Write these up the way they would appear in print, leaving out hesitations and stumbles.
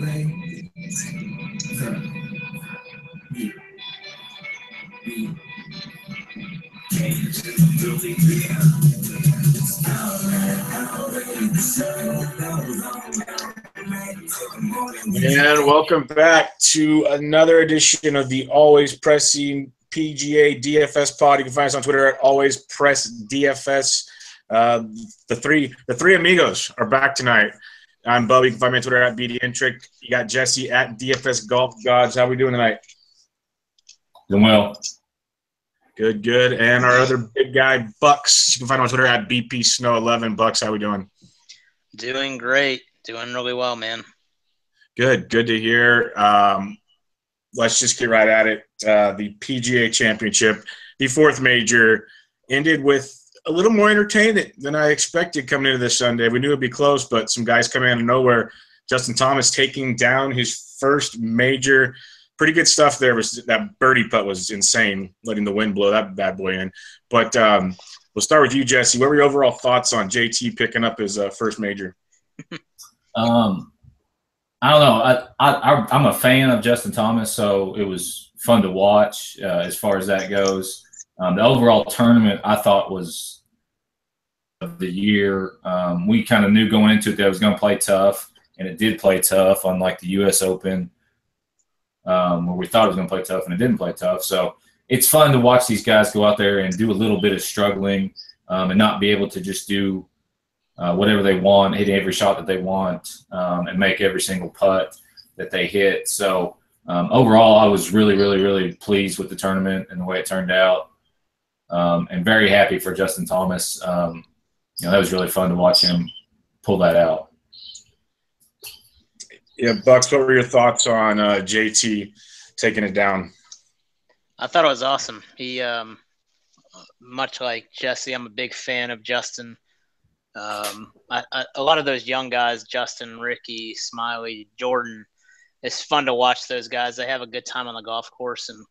And welcome back to another edition of the Always Pressing PGA DFS pod. You can find us on Twitter at Always Press DFS. The three amigos are back tonight. I'm Bubby. You can find me on Twitter at BDintric. You got Jesse at DFS Golf Gods. How we doing tonight? Doing well. Good. And our other big guy, Bucks. You can find him on Twitter at BP Snow 11. Bucks, how we doing? Doing great. Doing really well, man. Good to hear. Let's just get right at it. The PGA Championship, the fourth major, ended with a little more entertainment than I expected coming into this Sunday. We knew it'd be close, but some guys coming out of nowhere. Justin Thomas taking down his first major. Pretty good stuff there. That birdie putt was insane, letting the wind blow that bad boy in. But we'll start with you, Jesse. What were your overall thoughts on JT picking up his first major? I don't know. I'm a fan of Justin Thomas, so it was fun to watch as far as that goes. The overall tournament I thought was of the year. We kind of knew going into it that it was going to play tough, and it did play tough, unlike the U.S. Open, where we thought it was going to play tough, and it didn't play tough. So it's fun to watch these guys go out there and do a little bit of struggling and not be able to just do whatever they want, hit every shot that they want, and make every single putt that they hit. So overall, I was really, really, really pleased with the tournament and the way it turned out, and very happy for Justin Thomas. That was really fun to watch him pull that out. Yeah, Bucks, what were your thoughts on JT taking it down? I thought it was awesome. He, much like Jesse, I'm a big fan of Justin. A lot of those young guys, Justin, Ricky, Smiley, Jordan, it's fun to watch those guys. They have a good time on the golf course, and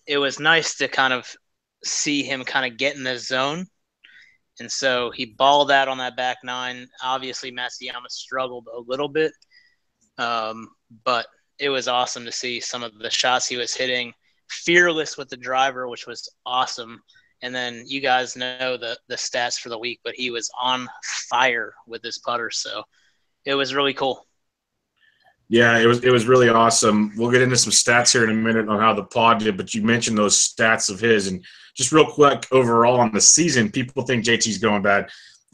it was nice to kind of see him kind of get in the zone. And so he balled out on that back nine. Obviously, Matsuyama struggled a little bit, but it was awesome to see some of the shots he was hitting. Fearless with the driver, which was awesome. And then you guys know the stats for the week, but he was on fire with his putter. So it was really cool. Yeah, it was really awesome. We'll get into some stats here in a minute on how the pod did, but you mentioned those stats of his. And just real quick, overall on the season, people think JT's going bad.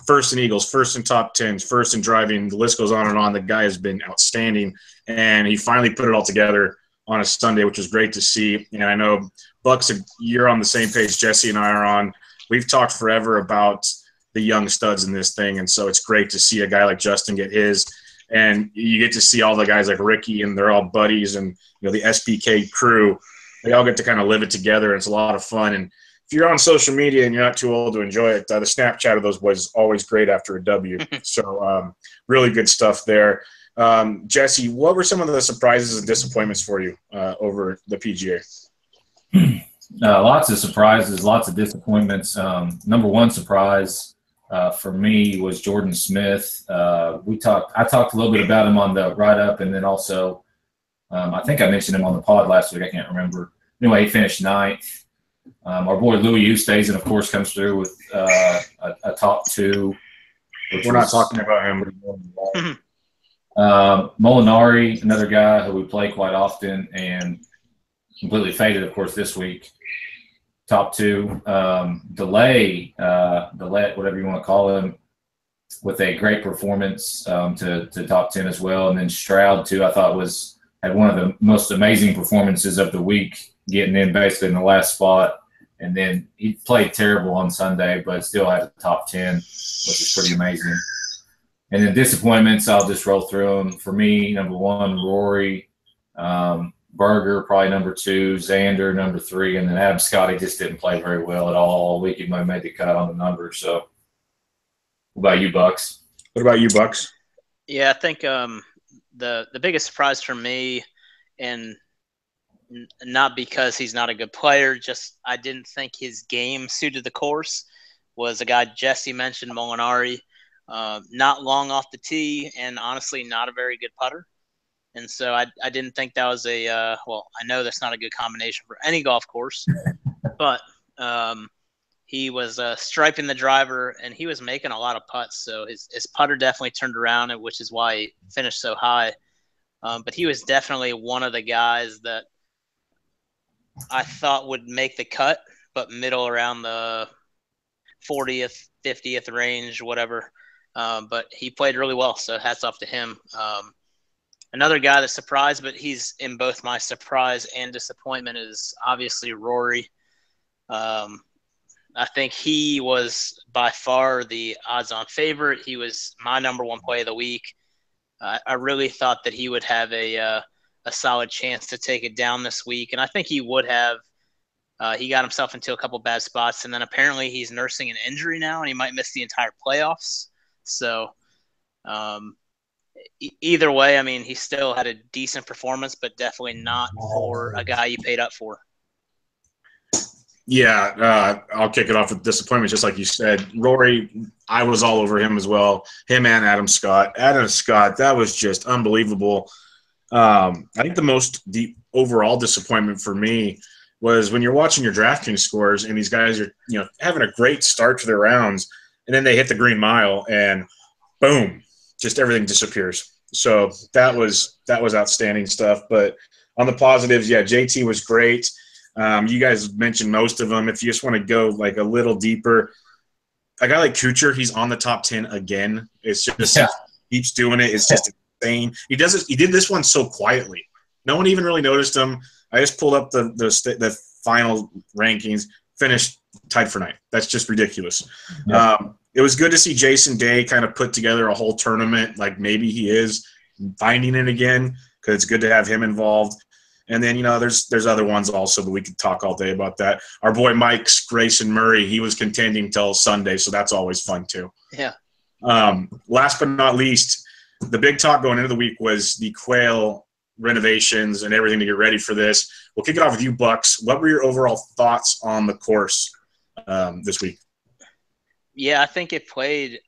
First in Eagles, first in top tens, first in driving. The list goes on and on. The guy has been outstanding. And he finally put it all together on a Sunday, which was great to see. And I know Bucks, you're on the same page Jesse and I are on. We've talked forever about the young studs in this thing, and so it's great to see a guy like Justin get his. And you get to see all the guys like Ricky, and they're all buddies, and the SPK crew. They all get to kind of live it together, and it's a lot of fun. And if you're on social media and you're not too old to enjoy it, the Snapchat of those boys is always great after a W. So really good stuff there. Jesse, what were some of the surprises and disappointments for you over the PGA? Lots of surprises, lots of disappointments. Number one surprise for me was Jordan Smith. I talked a little bit about him on the write-up, and then also I think I mentioned him on the pod last week. I can't remember. Anyway, he finished ninth. Our boy Louis Oosthuizen, of course, comes through with a top two. We're not talking about him. Molinari, another guy who we play quite often and completely faded, of course, this week. Top two. Delay, whatever you want to call him, with a great performance to top 10 as well. And then Stroud, too, I thought had one of the most amazing performances of the week, getting in basically in the last spot. And then he played terrible on Sunday, but still had a top 10, which is pretty amazing. And then disappointments, I'll just roll through them. For me, number one, Rory. Berger, probably number two. Xander, number three. And then Adam Scotty just didn't play very well at all week. He might have made the cut on the numbers. So what about you, Bucks? Yeah, I think the biggest surprise for me, and not because he's not a good player, just I didn't think his game suited the course, was a guy Jesse mentioned, Molinari. Not long off the tee, and honestly not a very good putter. And so I didn't think that was well, I know that's not a good combination for any golf course, but he was striping the driver, and he was making a lot of putts. So his putter definitely turned around, which is why he finished so high. But he was definitely one of the guys that I thought would make the cut, but middle around the 40th, 50th range, whatever. But he played really well, so hats off to him. Another guy that surprised, but he's in both my surprise and disappointment, is obviously Rory. I think he was by far the odds-on favorite. He was my number one play of the week. I really thought that he would have a solid chance to take it down this week, and I think he would have. He got himself into a couple bad spots, and then apparently he's nursing an injury now, and he might miss the entire playoffs. So either way, I mean, he still had a decent performance, but definitely not for a guy you paid up for. Yeah, I'll kick it off with disappointment, just like you said. Rory, I was all over him as well. Him and Adam Scott. Adam Scott, that was just unbelievable. I think the overall disappointment for me was when you're watching your DraftKings scores and these guys are, having a great start to their rounds, and then they hit the green mile and boom, just everything disappears. So that was outstanding stuff. But on the positives, yeah, JT was great. You guys mentioned most of them. If you just want to go like a little deeper, a guy like Kuchar, he's on the top 10 again. It's just keeps doing it. It's just insane. He did this one so quietly. No one even really noticed him. I just pulled up the final rankings, finished tied for ninth. That's just ridiculous. Yeah. It was good to see Jason Day kind of put together a whole tournament. Like maybe he is finding it again, because it's good to have him involved. And then, there's other ones also, but we could talk all day about that. Our boy Mike's Grayson Murray, he was contending till Sunday, so that's always fun too. Yeah. Last but not least, the big talk going into the week was the Quail renovations and everything to get ready for this. We'll kick it off with you, Bucks. What were your overall thoughts on the course this week? Yeah, I think it played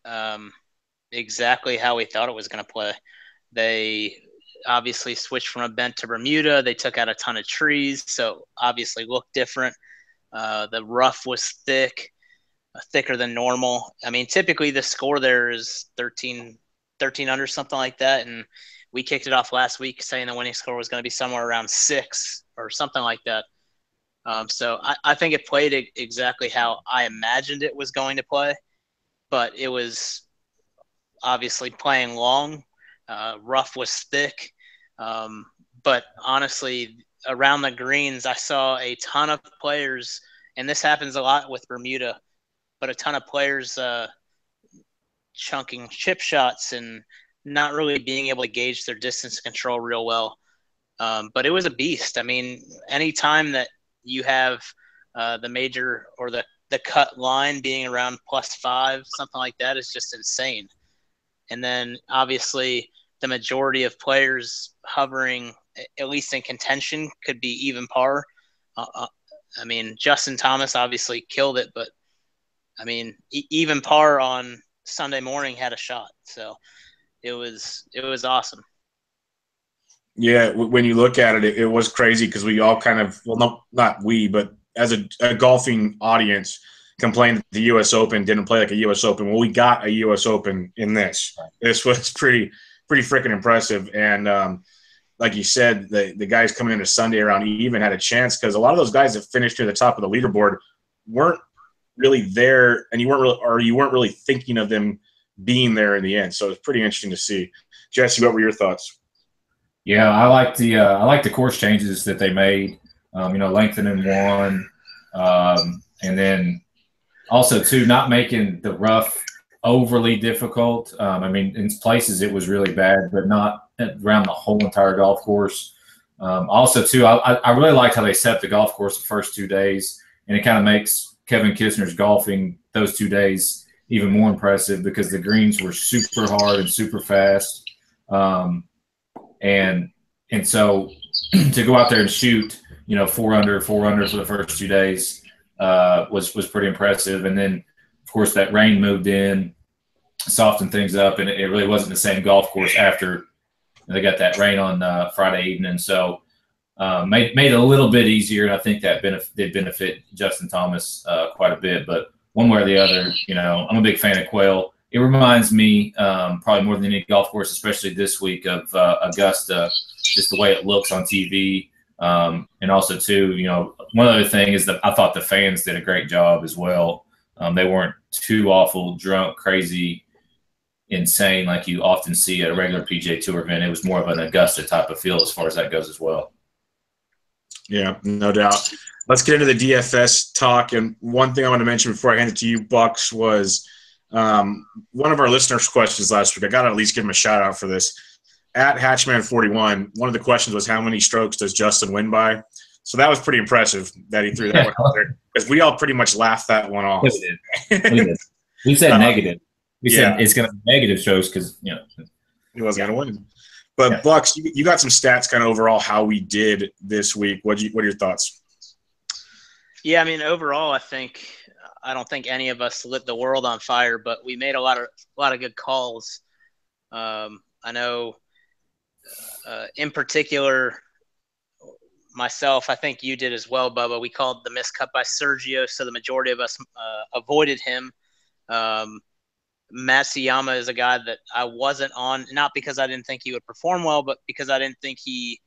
exactly how we thought it was going to play. They obviously switched from a bent to Bermuda. They took out a ton of trees, so obviously looked different. The rough was thicker than normal. I mean, typically the score there is 13 under, something like that, and we kicked it off last week saying the winning score was going to be somewhere around 6 or something like that. So I think it played exactly how I imagined it was going to play, but it was obviously playing long. Rough was thick. But honestly, around the greens, I saw a ton of players, and this happens a lot with Bermuda, but a ton of players chunking chip shots and not really being able to gauge their distance control real well. But it was a beast. I mean, anytime that you have the major or the cut line being around +5, something like that, is just insane. And then obviously the majority of players hovering, at least in contention, could be even par. I mean, Justin Thomas obviously killed it, but I mean, even par on Sunday morning had a shot. So it was awesome. Yeah, when you look at it, it was crazy because we all kind of, well, not we, but as a golfing audience, complained that the U.S. Open didn't play like a U.S. Open. Well, we got a U.S. Open in this. This was pretty freaking impressive. And like you said, the guys coming into Sunday around even had a chance, because a lot of those guys that finished near the top of the leaderboard weren't really there, and you weren't really thinking of them being there in the end. So it's pretty interesting to see. Jesse, what were your thoughts? Yeah, I like the course changes that they made. Lengthening one, and then also too not making the rough overly difficult. I mean, in places it was really bad, but not around the whole entire golf course. Also too, I really liked how they set the golf course the first 2 days, and it kind of makes Kevin Kisner's golfing those 2 days even more impressive, because the greens were super hard and super fast. And so to go out there and shoot, 4 under for the first 2 days was pretty impressive. And then, of course, that rain moved in, softened things up, and it really wasn't the same golf course after they got that rain on Friday evening, so made it a little bit easier. And I think that did benefit Justin Thomas quite a bit. But one way or the other, I'm a big fan of Quail. It reminds me probably more than any golf course, especially this week, of Augusta, just the way it looks on TV. And also, too, one other thing is that I thought the fans did a great job as well. They weren't too awful, drunk, crazy, insane like you often see at a regular PGA Tour event. It was more of an Augusta type of feel as far as that goes as well. Yeah, no doubt. Let's get into the DFS talk. And one thing I want to mention before I hand it to you, Bucks, was one of our listeners' questions last week. I got to at least give him a shout out for this. At Hatchman41, one of the questions was, how many strokes does Justin win by? So that was pretty impressive that he threw that one out there, because we all pretty much laughed that one off. We did. We said negative. We said it's going to be negative strokes because, he wasn't going to win. But, Bucks, you got some stats kind of overall how we did this week. What are your thoughts? Yeah, I mean, overall, I don't think any of us lit the world on fire, but we made a lot of good calls. I know, in particular, myself, I think you did as well, Bubba. We called the miscut by Sergio, so the majority of us avoided him. Matsuyama is a guy that I wasn't on, not because I didn't think he would perform well, but because I didn't think he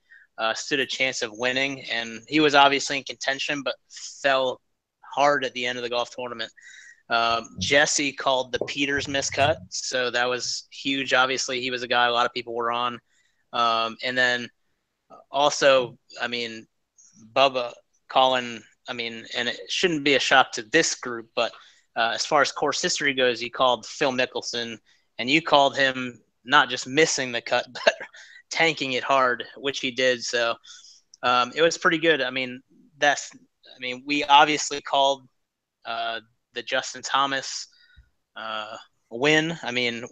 stood a chance of winning. And he was obviously in contention, but fell hard at the end of the golf tournament. Jesse called the Peters miscut, so that was huge. Obviously, he was a guy a lot of people were on. And then also, I mean, Bubba calling, and it shouldn't be a shock to this group, but as far as course history goes, he called Phil Mickelson, and you called him not just missing the cut, but tanking it hard, which he did. So it was pretty good. We obviously called the Justin Thomas win.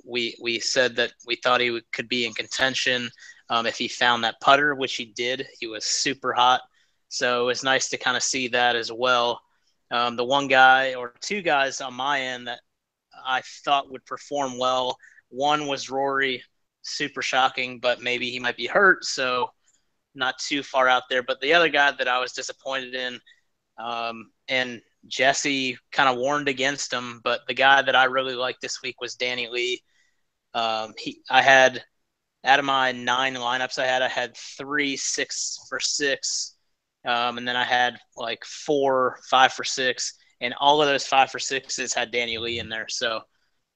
We said that we thought he could be in contention if he found that putter, which he did. He was super hot. So it was nice to kind of see that as well. The one guy or two guys on my end that I thought would perform well, one was Rory, super shocking, but maybe he might be hurt, so not too far out there. But the other guy that I was disappointed in, and Jesse kind of warned against him, but the guy that I really liked this week was Danny Lee. I had, out of my 9 lineups I had 3 6 for 6. And then I had like 4 5 for 6, and all of those 5 for 6s had Danny Lee in there. So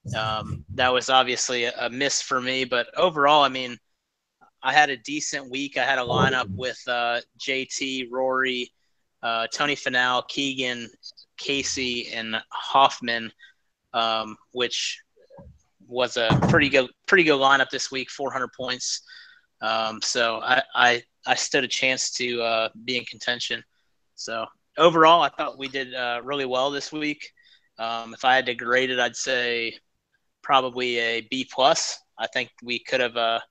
that was obviously a miss for me. But overall, I had a decent week. I had a lineup with JT, Rory, Tony Finau, Keegan, Casey, and Hoffman, which was a pretty good lineup this week, 400 points. So I stood a chance to be in contention. So overall, I thought we did really well this week. If I had to grade it, I'd say probably a B+. I think we could have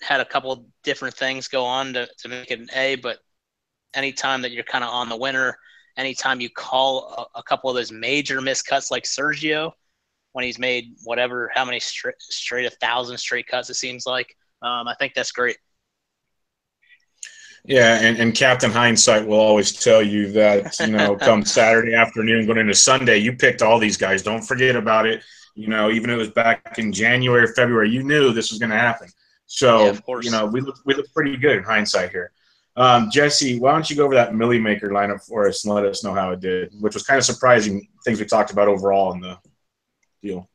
had a couple different things go on to make it an A, but anytime that you're kind of on the winner, anytime you call a couple of those major miscuts like Sergio, when he's made how many straight 1,000 straight cuts, it seems like, I think that's great. Yeah, and Captain Hindsight will always tell you that, come Saturday afternoon going into Sunday, you picked all these guys. Don't forget about it. Even if it was back in January or February, you knew this was going to happen. So, yeah, of course. we look pretty good in hindsight here. Jesse, why don't you go over that Millie Maker lineup for us and let us know how it did, which was kind of surprising, things we talked about overall in the deal.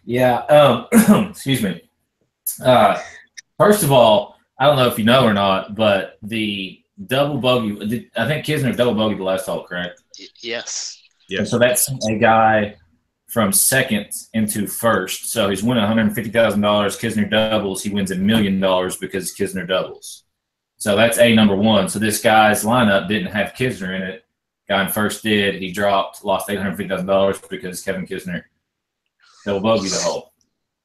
Yeah. Excuse me. First of all, I don't know if you know or not, but the double bogey, I think Kisner double bogeyed the last hole, correct? Yes. And so that's a guy from second into first. So he's winning $150,000. Kisner doubles, he wins $1 million because Kisner doubles. So that's number one. So this guy's lineup didn't have Kisner in it. Guy in first did. He lost $850,000 because Kevin Kisner double bogeyed the hole.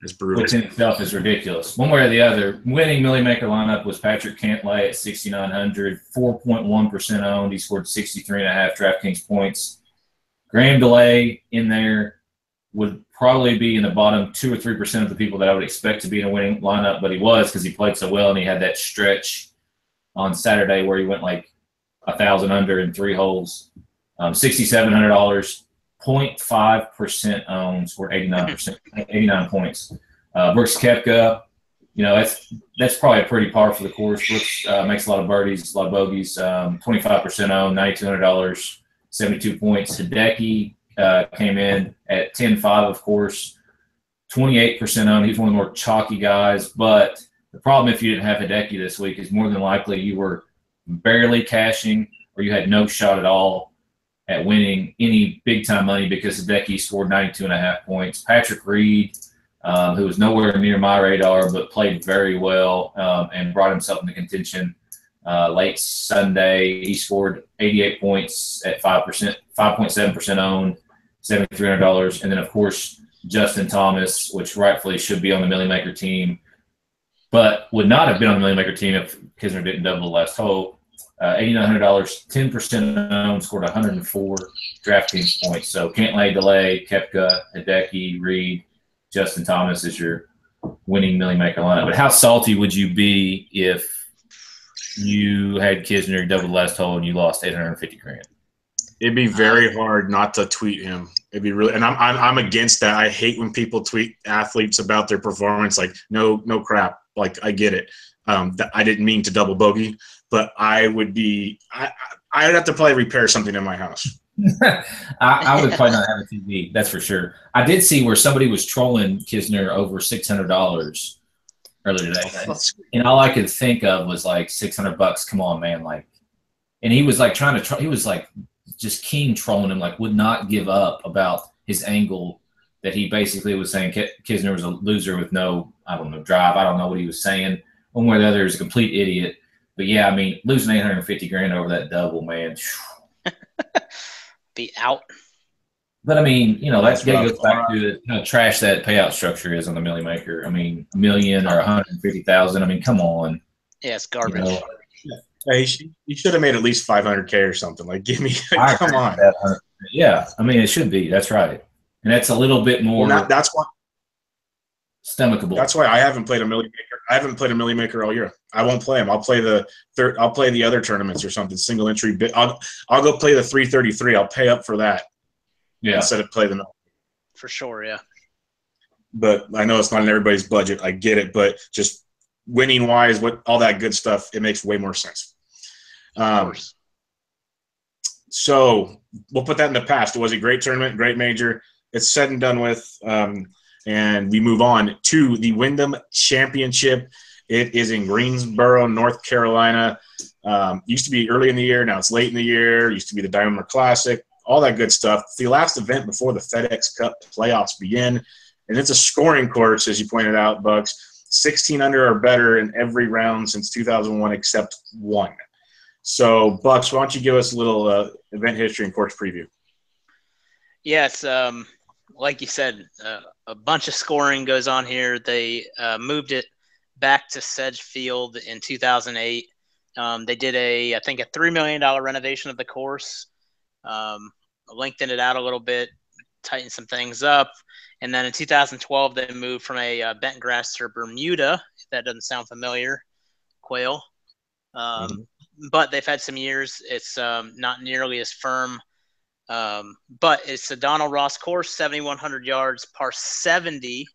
It's brutal. Which in itself is ridiculous. One way or the other, winning Millie Maker lineup was Patrick Cantlay at 6,900, 4.1% owned. He scored 63.5 DraftKings points. Graham DeLay in there, would probably be in the bottom 2 or 3% of the people that I would expect to be in a winning lineup, but he was because he played so well and he had that stretch on Saturday where he went like 1,000 under in 3 holes. $6,700, 0.5% owned, scored 89 points. Brooks Koepka, that's probably a pretty par for the course. Brooks makes a lot of birdies, a lot of bogeys. 25% owned, $9,200, 72 points. Hideki came in at 10-5, of course, 28% owned. He's one of the more chalky guys, but the problem if you didn't have Hideki this week is more than likely you were barely cashing or you had no shot at all at winning any big-time money because Hideki scored 92.5 points. Patrick Reed, who was nowhere near my radar but played very well and brought himself into contention late Sunday. He scored 88 points at 5.7% owned, $7,300. And then, of course, Justin Thomas, which rightfully should be on the Millie Maker team, but would not have been on the Millie Maker team if Kisner didn't double the last hole. $8,900, 10% owned, scored 104 DraftKings points. So Cantlay, Delay, Koepka, Hideki, Reed, Justin Thomas is your winning Millie Maker lineup. But how salty would you be if you had Kisner double the last hole and you lost $850,000? It'd be very hard not to tweet him. It'd be really, and I'm against that. I hate when people tweet athletes about their performance. Like, no crap. Like, I get it. I didn't mean to double bogey, but I'd have to probably repair something in my house. I would probably not have a TV. That's for sure. I did see where somebody was trolling Kisner over $600 earlier today, and all I could think of was like $600. Come on, man! Like, and he was like he was like just king trolling him. Like, would not give up about his angle that he basically was saying Kisner was a loser with no, drive. I don't know what he was saying. One way or the other is a complete idiot. But yeah, I mean, losing $850,000 over that double, man. Be out. But I mean, that goes back to the trash that payout structure is on the Millie Maker. I mean, $1 million or $150,000. I mean, come on. Yeah, it's garbage. Hey, you should have made at least $500K or something. Like, give me, come on. Yeah, I mean, it should be. That's right. And that's a little bit more. That's why. Stomachable. That's why I haven't played a Millie Maker. I haven't played a Millie Maker all year. I won't play them. I'll play the other tournaments or something. Single entry bit. I'll go play the 333. I'll pay up for that. Yeah. Instead of play the Millie. For sure, yeah. But I know it's not in everybody's budget. I get it, but just winning wise, what all that good stuff, it makes way more sense. Of course. So we'll put that in the past. It was a great tournament, great major. It's said and done with. And we move on to the Wyndham Championship. It is in Greensboro, North Carolina. Used to be early in the year. Now it's late in the year. Used to be the Diamond Classic. All that good stuff. It's the last event before the FedEx Cup playoffs begin. And it's a scoring course, as you pointed out, Bucks. 16 under or better in every round since 2001 except one. So, Bucks, why don't you give us a little event history and course preview? Yes, like you said, a bunch of scoring goes on here. They moved it back to Sedge Field in 2008. They did I think a $3 million renovation of the course, lengthened it out a little bit, tightened some things up. And then in 2012, they moved from a bent grass to Bermuda. If that doesn't sound familiar, quail. But they've had some years. It's not nearly as firm. But it's a Donald Ross course, 7,100 yards, par 70.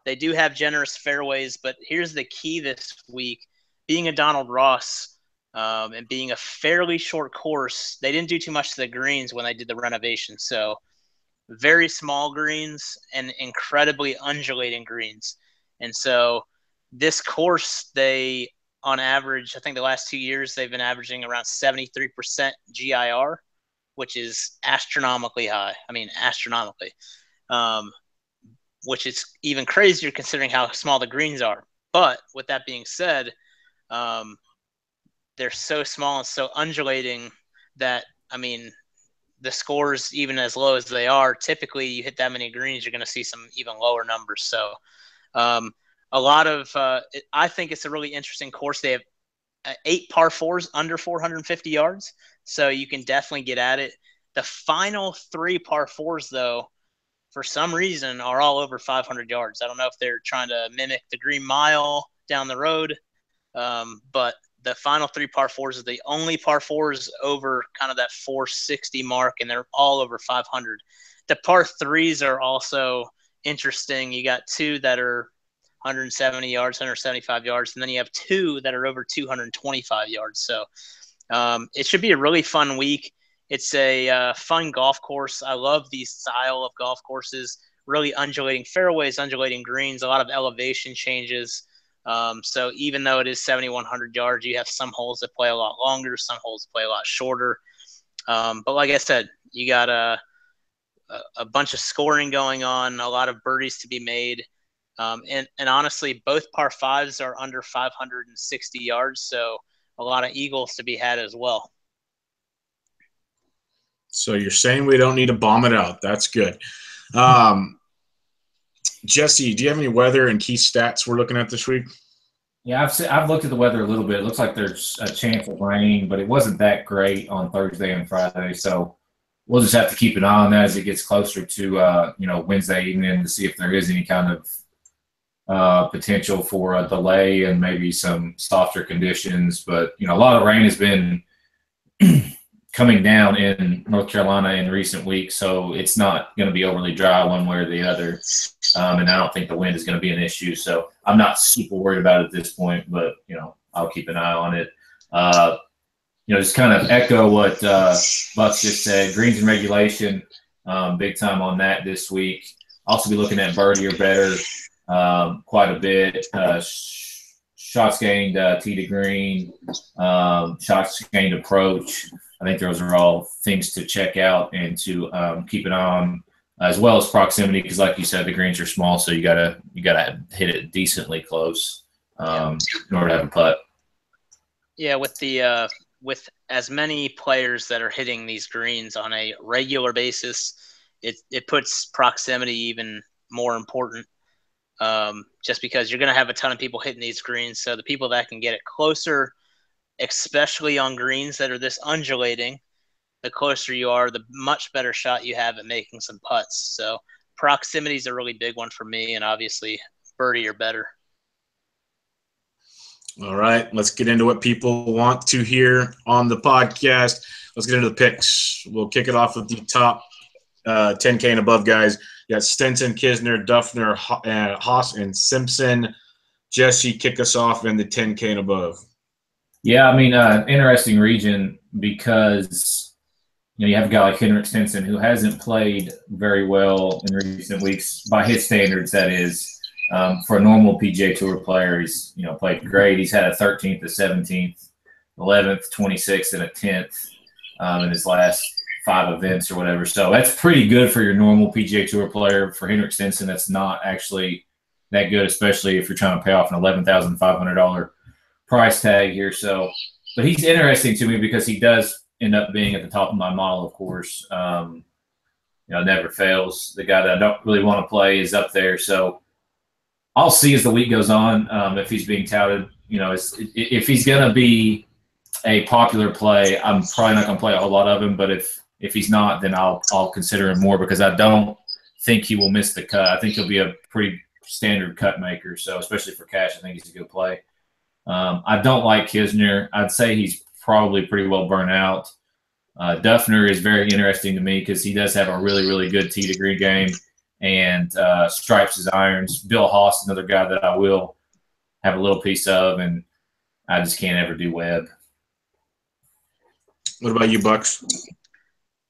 They do have generous fairways, but here's the key this week. Being a Donald Ross and being a fairly short course, they didn't do too much to the greens when they did the renovation. So very small greens and incredibly undulating greens. And so this course, they, on average, I think the last 2 years, they've been averaging around 73% GIR, which is astronomically high. I mean, astronomically, which is even crazier considering how small the greens are. But with that being said, they're so small and so undulating that, I mean, the scores, even as low as they are, typically you hit that many greens, you're going to see some even lower numbers. So a lot of I think it's a really interesting course. They have 8 par 4s under 450 yards. So you can definitely get at it. The final 3 par 4s, though, for some reason, are all over 500 yards. I don't know if they're trying to mimic the Green Mile down the road, but the final 3 par 4s are the only par 4s over kind of that 460 mark, and they're all over 500. The par 3s are also interesting. You got 2 that are 170 yards, 175 yards, and then you have 2 that are over 225 yards. So it should be a really fun week. It's a fun golf course. I love these style of golf courses, really undulating fairways, undulating greens, a lot of elevation changes. So even though it is 7,100 yards, you have some holes that play a lot longer, some holes that play a lot shorter. But like I said, you got a bunch of scoring going on, a lot of birdies to be made. And honestly, both par 5s are under 560 yards, so a lot of eagles to be had as well. So you're saying we don't need to bomb it out. That's good. Jesse, do you have any weather and key stats we're looking at this week? Yeah, I've looked at the weather a little bit. It looks like there's a chance of rain, but it wasn't that great on Thursday and Friday. So we'll just have to keep an eye on that as it gets closer to Wednesday evening to see if there is any kind of potential for a delay and maybe some softer conditions. But a lot of rain has been coming down in North Carolina in recent weeks, so it's not going to be overly dry one way or the other. And I don't think the wind is going to be an issue. So I'm not super worried about it at this point, but, I'll keep an eye on it. Just kind of echo what Bucks just said, greens and regulation, big time on that this week. Also be looking at birdie or better quite a bit. Shots gained tee to green, shots gained approach. I think those are all things to check out and to keep an eye on, as well as proximity, because like you said, the greens are small, so you gotta hit it decently close in order to have a putt. Yeah, with as many players that are hitting these greens on a regular basis, it puts proximity even more important. Just because you're going to have a ton of people hitting these greens. So the people that can get it closer, especially on greens that are this undulating, the closer you are, the much better shot you have at making some putts. So proximity is a really big one for me, and obviously birdie or better. All right, let's get into what people want to hear on the podcast. Let's get into the picks. We'll kick it off with the top 10K and above guys. You got Stenson, Kisner, Duffner, Haas, and Simpson. Jesse, kick us off in the 10K and above. Yeah, interesting region because you have a guy like Henrik Stenson who hasn't played very well in recent weeks by his standards. That is, for a normal PGA Tour player, he's played great. He's had a 13th, a 17th, 11th, 26th, and a 10th in his last 5 events or whatever. So that's pretty good for your normal PGA Tour player. For Henrik Stenson, that's not actually that good, especially if you're trying to pay off an $11,500 price tag here. So, but he's interesting to me because he does end up being at the top of my model, of course. Never fails. The guy that I don't really want to play is up there. So I'll see as the week goes on if he's being touted. If he's going to be a popular play, I'm probably not going to play a whole lot of him. But if he's not, then I'll consider him more because I don't think he will miss the cut. I think he'll be a pretty standard cut maker. So especially for cash, I think he's a good play. I don't like Kisner. I'd say he's probably pretty well burnt out. Duffner is very interesting to me because he does have a really, really good tee to green game and stripes his irons. Bill Haas, another guy that I will have a little piece of, and I just can't ever do Webb. What about you, Bucks?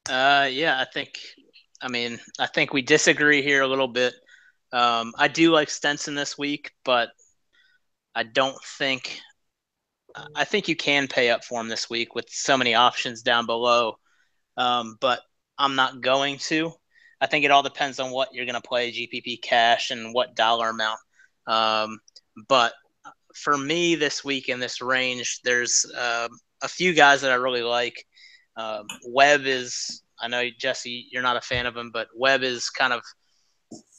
I think we disagree here a little bit. I do like Stenson this week, but I think you can pay up for him this week with so many options down below. But I'm not going to. I think it all depends on what you're going to play GPP cash and what dollar amount. But for me this week in this range, there's a few guys that I really like. Webb is, I know, Jesse, you're not a fan of him, but Webb is kind of,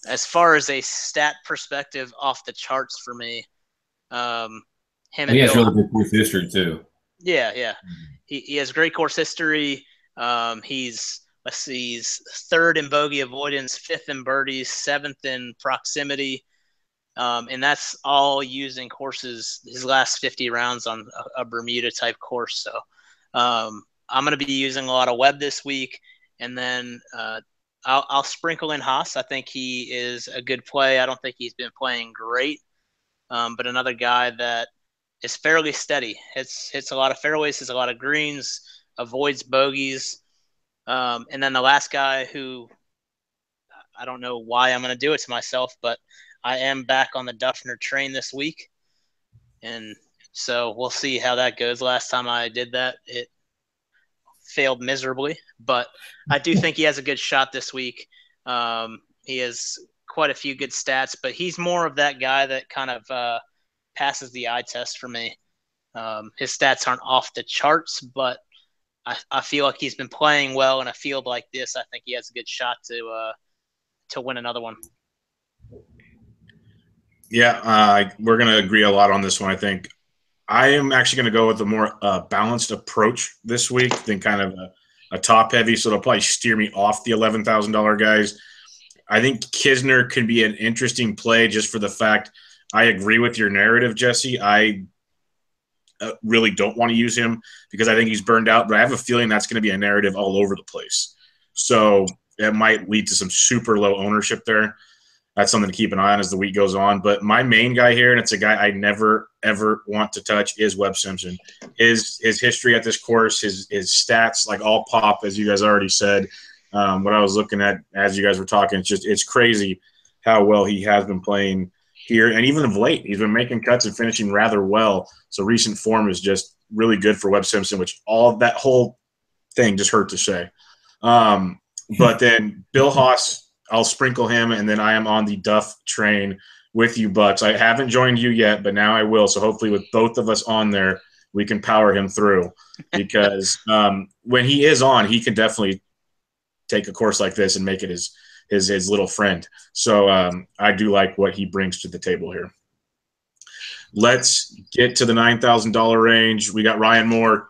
as far as a stat perspective, off the charts for me. He has really good course history too. Yeah. He has great course history. He's, let's see, he's third in bogey avoidance, fifth in birdies, seventh in proximity. And that's all using courses, his last 50 rounds on a Bermuda type course. So I'm going to be using a lot of Webb this week. And then I'll sprinkle in Haas. I think he is a good play. I don't think he's been playing great, but another guy that is fairly steady. Hits a lot of fairways, hits a lot of greens, avoids bogeys. And then the last guy who I don't know why I'm going to do it to myself, but I am back on the Duffner train this week. And so we'll see how that goes. Last time I did that, it failed miserably, but I do think he has a good shot this week. He has quite a few good stats, but he's more of that guy that kind of passes the eye test for me. His stats aren't off the charts, but I feel like he's been playing well in a field like this. I think he has a good shot to win another one. Yeah, we're going to agree a lot on this one, I think. I am actually going to go with a more balanced approach this week than kind of a top-heavy, so it'll probably steer me off the $11,000 guys. I think Kisner could be an interesting play just for the fact I agree with your narrative, Jesse. I really don't want to use him because I think he's burned out, but I have a feeling that's going to be a narrative all over the place. So it might lead to some super low ownership there. That's something to keep an eye on as the week goes on. But my main guy here, and it's a guy I never, ever want to touch, is Webb Simpson. His history at this course, his stats, like all pop, as you guys already said. What I was looking at as you guys were talking, it's crazy how well he has been playing here. And even of late, he's been making cuts and finishing rather well. So recent form is just really good for Webb Simpson, which all that whole thing just hurt to say. But then Bill Haas, I'll sprinkle him, and then I am on the Duff train with you, Bucks. I haven't joined you yet, but now I will. So hopefully with both of us on there, we can power him through because when he is on, he can definitely take a course like this and make it his little friend. So I do like what he brings to the table here. Let's get to the $9,000 range. We got Ryan Moore,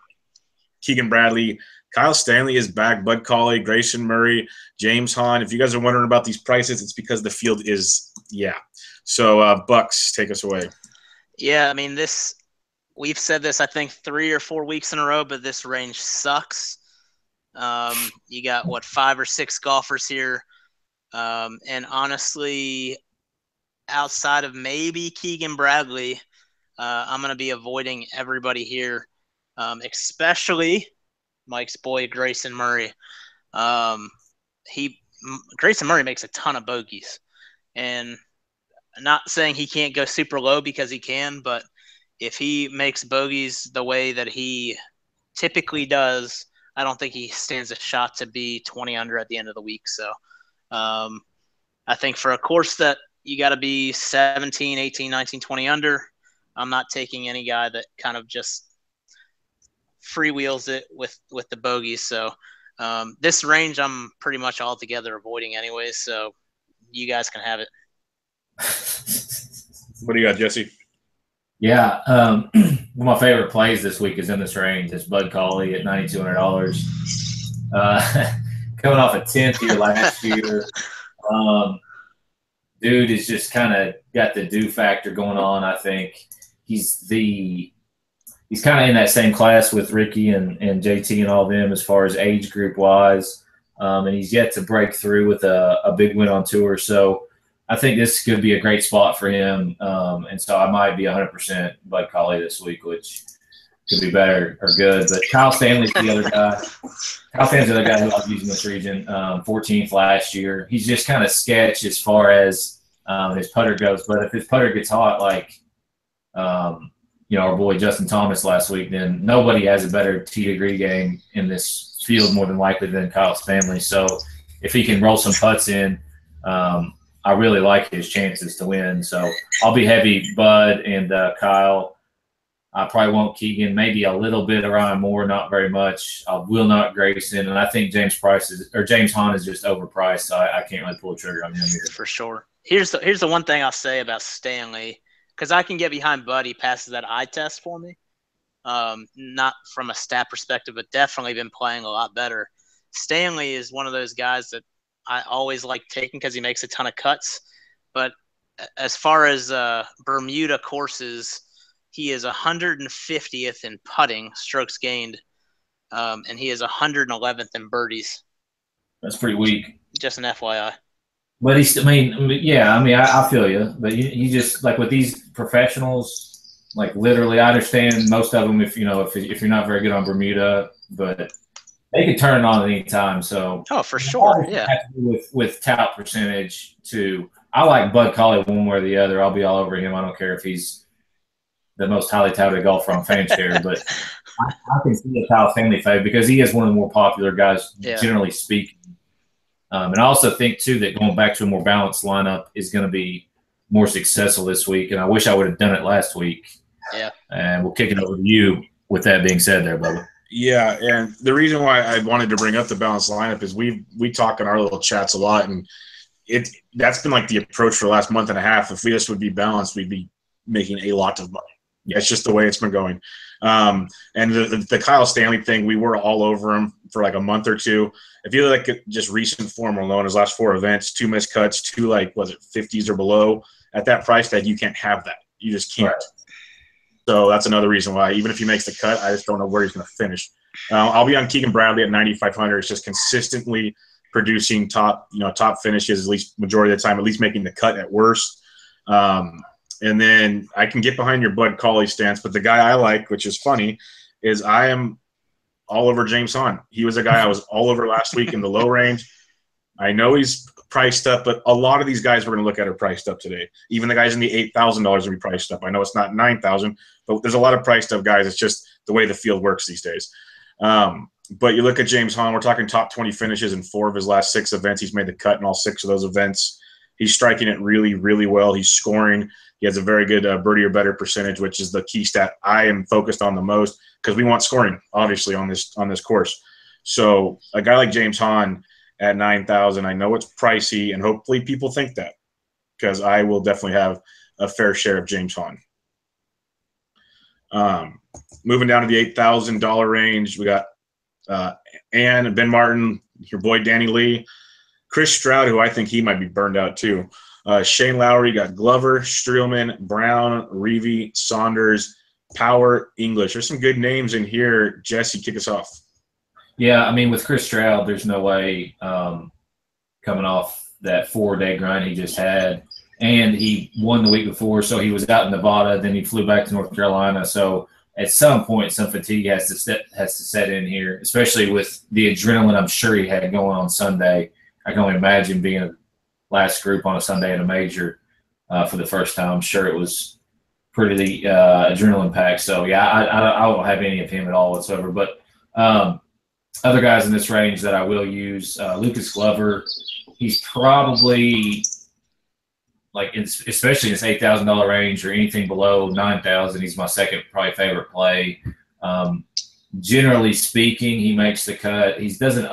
Keegan Bradley, Kyle Stanley is back, Bud Cauley, Grayson Murray, James Hahn. If you guys are wondering about these prices, it's because the field is, yeah. So, Bucks, take us away. Yeah, I mean, we've said this, I think, 3 or 4 weeks in a row, but this range sucks. You got, 5 or 6 golfers here. And honestly, outside of maybe Keegan Bradley, I'm going to be avoiding everybody here, especially Mike's boy, Grayson Murray. Grayson Murray makes a ton of bogeys. And I'm not saying he can't go super low because he can, but if he makes bogeys the way that he typically does, I don't think he stands a shot to be 20 under at the end of the week. So I think for a course that you got to be 17, 18, 19, 20 under, I'm not taking any guy that kind of just freewheels it with the bogeys. So this range I'm pretty much altogether avoiding anyways. So you guys can have it. What do you got, Jesse? Yeah, one of my favorite plays this week is in this range. It's Bud Cauley at $9,200. Coming off a 10th here last year. Dude is just kind of got the do factor going on. I think he's kind of in that same class with Ricky and JT and all them as far as age group wise. And he's yet to break through with a big win on tour. So I think this could be a great spot for him. And so I might be 100% Bud Cauley this week, which could be better or good. But Kyle Stanley's the other guy. Kyle Stanley's the other guy who I was using this region, 14th last year. He's just kind of sketch as far as his putter goes. But if his putter gets hot, like our boy Justin Thomas last week, then nobody has a better tee to green game in this field more than likely than Kyle Stanley. So if he can roll some putts in, I really like his chances to win. So I'll be heavy Bud and Kyle. I probably won't Keegan, maybe a little bit of Ryan Moore, not very much. I will not Grayson, and I think James Hahn is just overpriced, so I can't really pull the trigger on him either. For sure. Here's the one thing I'll say about Stanley, because I can get behind Bud. He passes that eye test for me. Not from a stat perspective, but definitely been playing a lot better. Stanley is one of those guys that I always like taking because he makes a ton of cuts. But as far as Bermuda courses, he is 150th in putting, strokes gained, and he is 111th in birdies. That's pretty weak. Just an FYI. But I feel you. But you just like with these professionals, like literally, I understand most of them. If you're not very good on Bermuda, but they can turn it on at any time. So for sure, yeah. With tout percentage too. I like Bud Colley one way or the other. I'll be all over him. I don't care if he's the most highly touted golfer on FanShare, but I can see a Kyle Stanley fade because he is one of the more popular guys, generally speaking. And I also think, too, that going back to a more balanced lineup is going to be more successful this week. And I wish I would have done it last week. Yeah. And we'll kick it over to you with that being said there, Bubba. Yeah, and the reason why I wanted to bring up the balanced lineup is we talk in our little chats a lot, and that's been like the approach for the last month and a half. If we just would be balanced, we'd be making a lot of money. Yeah, it's just the way it's been going. And the Kyle Stanley thing, we were all over him for like a month or two. If you look at just recent form alone, his last 4 events, 2 missed cuts, 2 50s or below, at that price tag, you can't have that. You just can't. Right. So that's another reason why, even if he makes the cut, I just don't know where he's going to finish. I'll be on Keegan Bradley at 9,500. It's just consistently producing top finishes, at least majority of the time, at least making the cut at worst. And then I can get behind your Bud Colley stance, but the guy I like, which is funny, is I am all over James Hahn. He was a guy I was all over last week in the low range. I know he's priced up, but a lot of these guys we're going to look at are priced up today. Even the guys in the $8,000 will be priced up. I know it's not $9,000, but there's a lot of priced up guys. It's just the way the field works these days. But you look at James Hahn, we're talking top 20 finishes in 4 of his last 6 events. He's made the cut in all 6 of those events. He's striking it really, really well. He's scoring. He has a very good birdie or better percentage, which is the key stat I am focused on the most because we want scoring, obviously, on this course. So a guy like James Hahn at 9,000, I know it's pricey, and hopefully people think that because I will definitely have a fair share of James Hahn. Moving down to the $8,000 range, we got Ann, Ben Martin, your boy Danny Lee, Chris Stroud, who I think he might be burned out too. Shane Lowry, got Glover, Streelman, Brown, Reevy, Saunders, Power, English. There's some good names in here. Jesse, kick us off. Yeah, I mean, with Chris Stroud, there's no way coming off that 4-day grind he just had. And he won the week before, so he was out in Nevada. Then he flew back to North Carolina. So at some point, some fatigue has to set in here, especially with the adrenaline I'm sure he had going on Sunday. I can only imagine being a last group on a Sunday in a major for the first time. I'm sure it was pretty adrenaline packed. So, yeah, I don't have any of him at all whatsoever. But other guys in this range that I will use, Lucas Glover, he's probably – especially in this $8,000 range or anything below $9,000, he's my second probably favorite play. Generally speaking, he makes the cut. He doesn't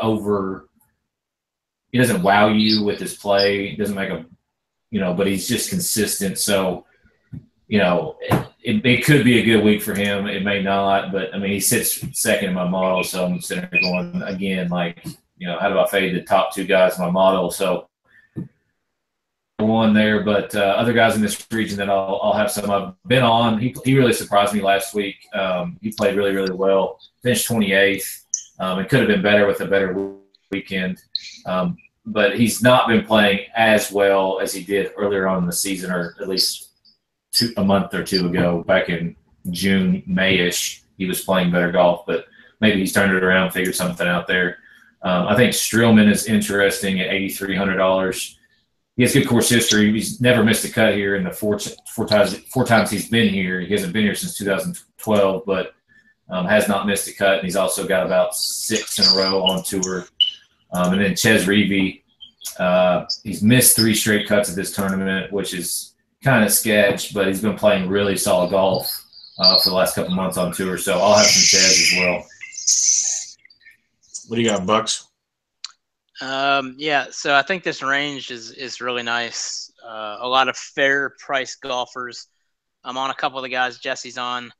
wow you with his play. He doesn't make but he's just consistent. So, it could be a good week for him. It may not, but I mean, he sits second in my model. So I'm sitting there going again, how do I fade the top 2 guys in my model? So, one there, but other guys in this region that I'll have some I've been on. He really surprised me last week. He played really, really well. Finished 28th. It could have been better with a better weekend. But he's not been playing as well as he did earlier on in the season, or at least a month or 2 ago, back in June, May-ish. He was playing better golf, but maybe he's turned it around, figured something out there. I think Streelman is interesting at $8,300. He has good course history. He's never missed a cut here in the four times he's been here. He hasn't been here since 2012, but has not missed a cut. And he's also got about 6 in a row on tour. And then Ches Reevy, he's missed 3 straight cuts at this tournament, which is kind of sketch, but he's been playing really solid golf for the last couple months on tour. So I'll have some Ches as well. What do you got, Bucks? Yeah, so I think this range is really nice. A lot of fair price golfers. I'm on a couple of the guys Jesse's on.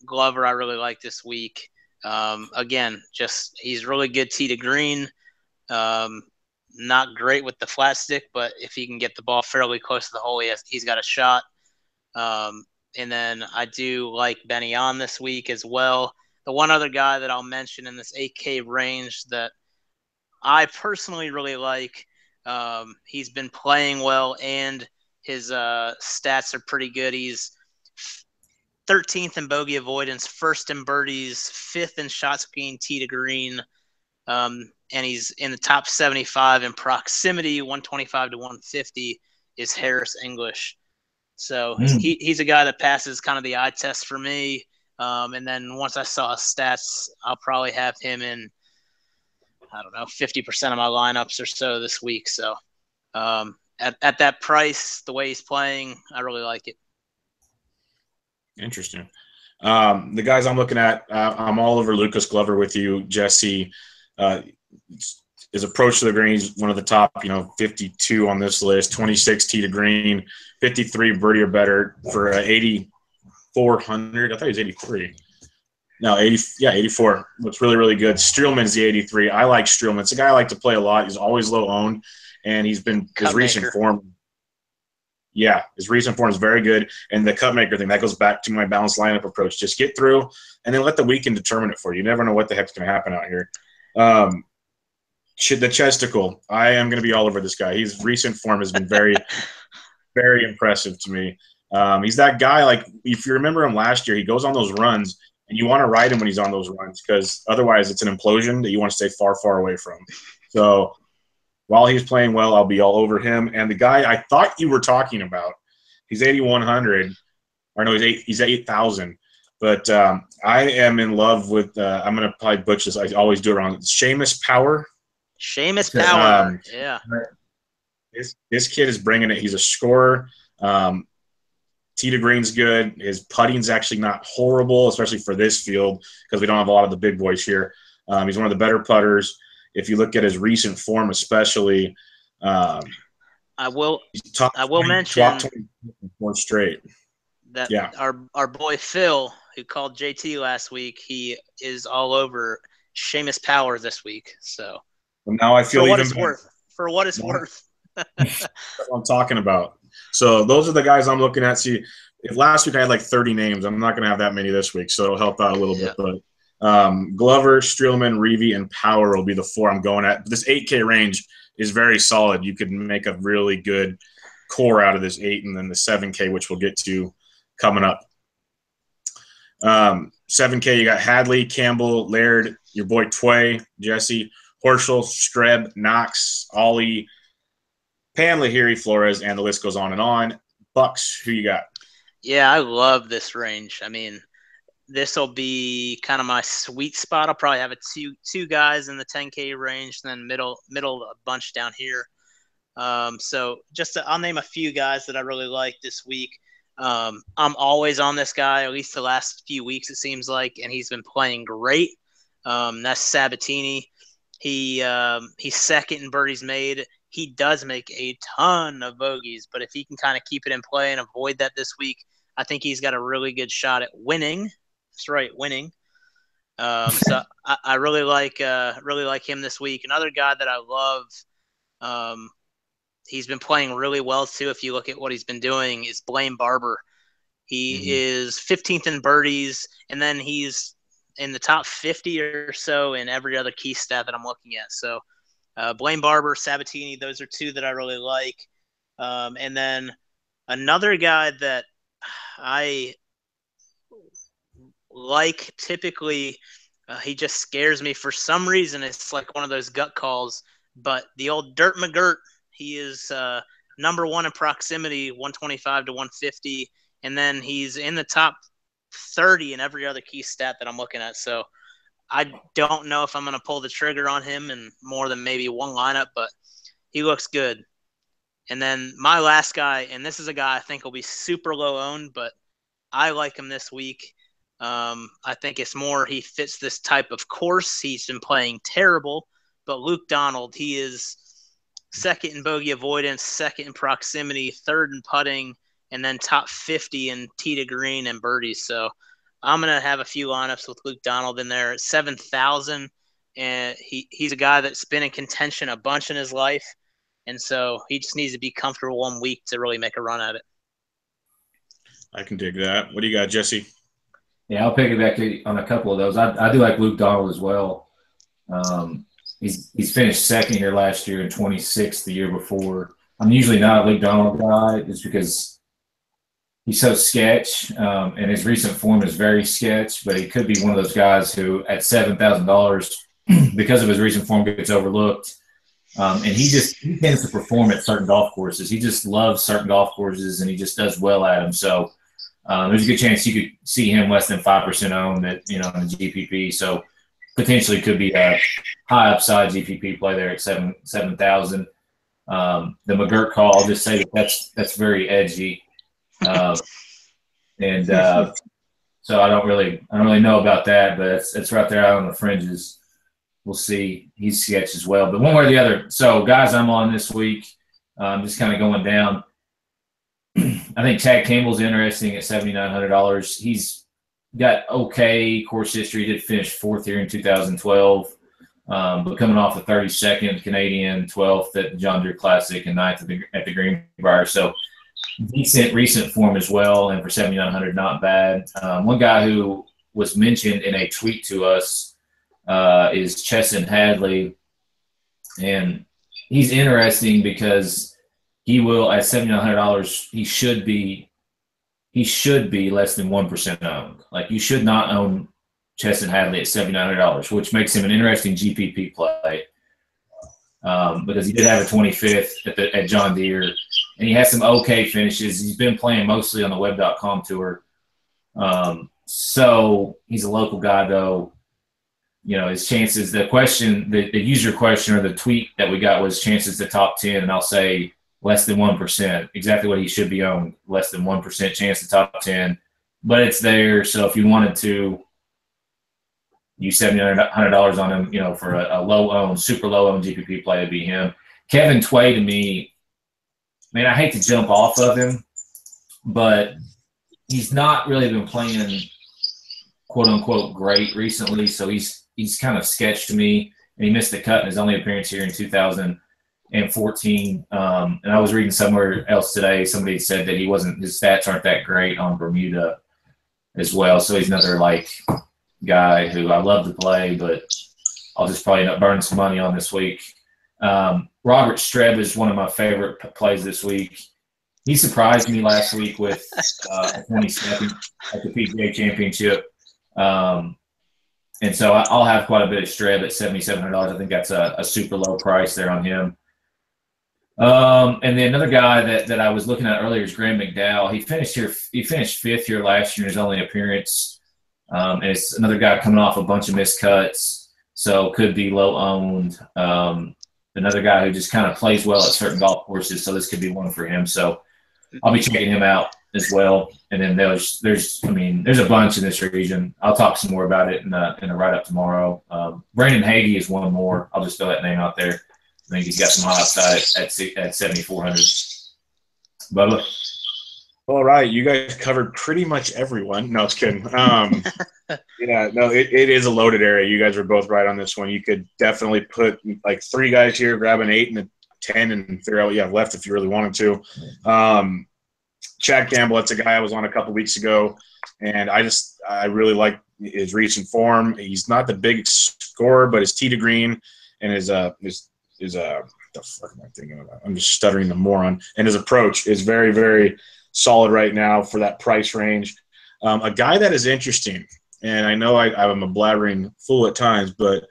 Glover I really like this week. Again, just he's really good tee to green. Not great with the flat stick, but if he can get the ball fairly close to the hole, he's got a shot. And then I do like Benny on this week as well. The one other guy that I'll mention in this 8K range that I personally really like, he's been playing well and his stats are pretty good. He's 13th in bogey avoidance, 1st in birdies, 5th in shots gained tee to green, and he's in the top 75 in proximity, 125 to 150 is Harris English. So he's a guy that passes kind of the eye test for me. And then once I saw his stats, I'll probably have him in, 50% of my lineups or so this week. So at that price, the way he's playing, I really like it. Interesting. The guys I'm looking at, I'm all over Lucas Glover with you, Jesse. His approach to the green is one of the top, 52 on this list, 26 tee to green, 53 birdie or better for 8,400. I thought he was 83. No, 84. Looks really, really good. Streelman's the 83. I like Streelman. It's a guy I like to play a lot. He's always low owned, and he's been his recent form. Yeah, his recent form is very good. And the cut maker thing, that goes back to my balanced lineup approach. Just get through and then let the weekend determine it for you. You never know what the heck's going to happen out here. The Chesticle, I am going to be all over this guy. His recent form has been very, very impressive to me. He's that guy, like, if you remember him last year, he goes on those runs, and you want to ride him when he's on those runs because otherwise it's an implosion that you want to stay far, far away from. So while he's playing well, I'll be all over him. And the guy I thought you were talking about, he's 8,100. Or no, he's 8,000. But I am in love with I'm going to probably butcher this. I always do it wrong. Seamus Power. Seamus Power, yeah. This kid is bringing it. He's a scorer. Tee to green's good. His putting's actually not horrible, especially for this field because we don't have a lot of the big boys here. He's one of the better putters. If you look at his recent form, especially, I will mention one straight. That our boy Phil, who called JT last week, he is all over Seamus Power this week. So now I feel for what it's worth. That's what I'm talking about. So those are the guys I'm looking at. See, if last week I had like 30 names, I'm not going to have that many this week, so it'll help out a little bit. But Glover, Streelman, Reavy, and Power will be the 4 I'm going at. But this 8K range is very solid. You could make a really good core out of this 8 and then the 7K, which we'll get to coming up. 7K, you got Hadley, Campbell, Laird, your boy Tway, Jesse, Horschel, Streb, Knox, Ollie, Pan, Lahiri, Flores, and the list goes on and on. Bucks, who you got? Yeah, I love this range. I mean, this will be kind of my sweet spot. I'll probably have two guys in the 10K range, and then middle a bunch down here. So I'll name a few guys that I really like this week. I'm always on this guy, at least the last few weeks it seems like, and he's been playing great. That's Sabatini. He's second in birdies made. He does make a ton of bogeys, but if he can kind of keep it in play and avoid that this week, I think he's got a really good shot at winning. That's right, winning. So I really like him this week. Another guy that I love, he's been playing really well too. If you look at what he's been doing, is Blaine Barber. He is 15th in birdies, and then he's in the top 50 or so in every other key stat that I'm looking at. So Blaine Barber, Sabatini, those are two that I really like. And then another guy that I like typically, he just scares me for some reason. It's like one of those gut calls, but the old Dirt McGirt, he is number 1 in proximity, 125 to 150, and then he's in the top 30 in every other key stat that I'm looking at. So I don't know if I'm going to pull the trigger on him in more than maybe one lineup, but he looks good. And then my last guy, and this is a guy I think will be super low owned, but I like him this week. I think it's more he fits this type of course. He's been playing terrible, but Luke Donald, he is second in bogey avoidance, second in proximity, third in putting, and then top 50 in tee to green and birdies. So I'm going to have a few lineups with Luke Donald in there at 7,000. And he's a guy that's been in contention a bunch in his life. And so he just needs to be comfortable 1 week to really make a run at it. I can dig that. What do you got, Jesse? Yeah, I'll piggyback on a couple of those. I do like Luke Donald as well. He's finished second here last year and 26th the year before. I'm usually not a Luke Donald guy just because he's so sketch, and his recent form is very sketch, but he could be one of those guys who at $7,000, because of his recent form, gets overlooked. And he tends to perform at certain golf courses. He just loves certain golf courses, and he just does well at them. So there's a good chance you could see him less than 5% owned in the GPP. So potentially could be a high upside GPP play there at 7,000. The McGirt call, I'll just say that's very edgy. So I don't really know about that, but it's right there out on the fringes. We'll see. He's sketch as well, but one way or the other. So guys, I'm on this week. Just kind of going down. I think Chad Campbell's interesting at $7,900. He's got okay course history. He did finish fourth here in 2012, but coming off the 32nd Canadian, 12th at the John Deere Classic, and 9th at the Greenbrier. So decent recent form as well, and for $7,900, not bad. One guy who was mentioned in a tweet to us is Chesson Hadley, and he's interesting because he will at $7,900. He should be less than 1% owned. Like, you should not own Chesson Hadley at $7,900, which makes him an interesting GPP play because he did have a 25th at John Deere, and he has some okay finishes. He's been playing mostly on the web.com tour. So he's a local guy, though. His chances, the user question or the tweet that we got was chances to top 10, and I'll say less than 1%, exactly what he should be owned, less than 1% chance to top 10. But it's there, so if you wanted to use $7,900 on him, for a low-owned, super low-owned GPP play, it'd be him. Kevin Tway, to me, man, I hate to jump off of him, but he's not really been playing quote-unquote great recently, so he's kind of sketched to me, and he missed the cut in his only appearance here in 2014. And I was reading somewhere else today, somebody said that his stats aren't that great on Bermuda as well, so he's another guy who I love to play, but I'll just probably end up burning some money on this week. Robert Streb is one of my favorite plays this week. He surprised me last week with a 22nd at the PGA Championship. And so I'll have quite a bit of Streb at $7,700. I think that's a super low price there on him. And then another guy that I was looking at earlier is Graham McDowell. He finished fifth here last year in his only appearance. And it's another guy coming off a bunch of missed cuts, so could be low owned. Another guy who just kind of plays well at certain golf courses, so this could be one for him. So I'll be checking him out as well. And then there's a bunch in this region. I'll talk some more about it in a write-up tomorrow. Brandon Hagee is one more. I'll just throw that name out there. I think he's got some high upside at $7,400. Bubba? All right, you guys covered pretty much everyone. No, just kidding. It is a loaded area. You guys were both right on this one. You could definitely put three guys here, grab an 8 and a 10, and figure out what you have left if you really wanted to. Chad Campbell, that's a guy I was on a couple weeks ago, and I really like his recent form. He's not the big scorer, but his tee to green and his what the fuck am I thinking about? I'm just stuttering the moron. And his approach is very, very solid right now for that price range. A guy that is interesting, and I know I'm a blabbering fool at times, but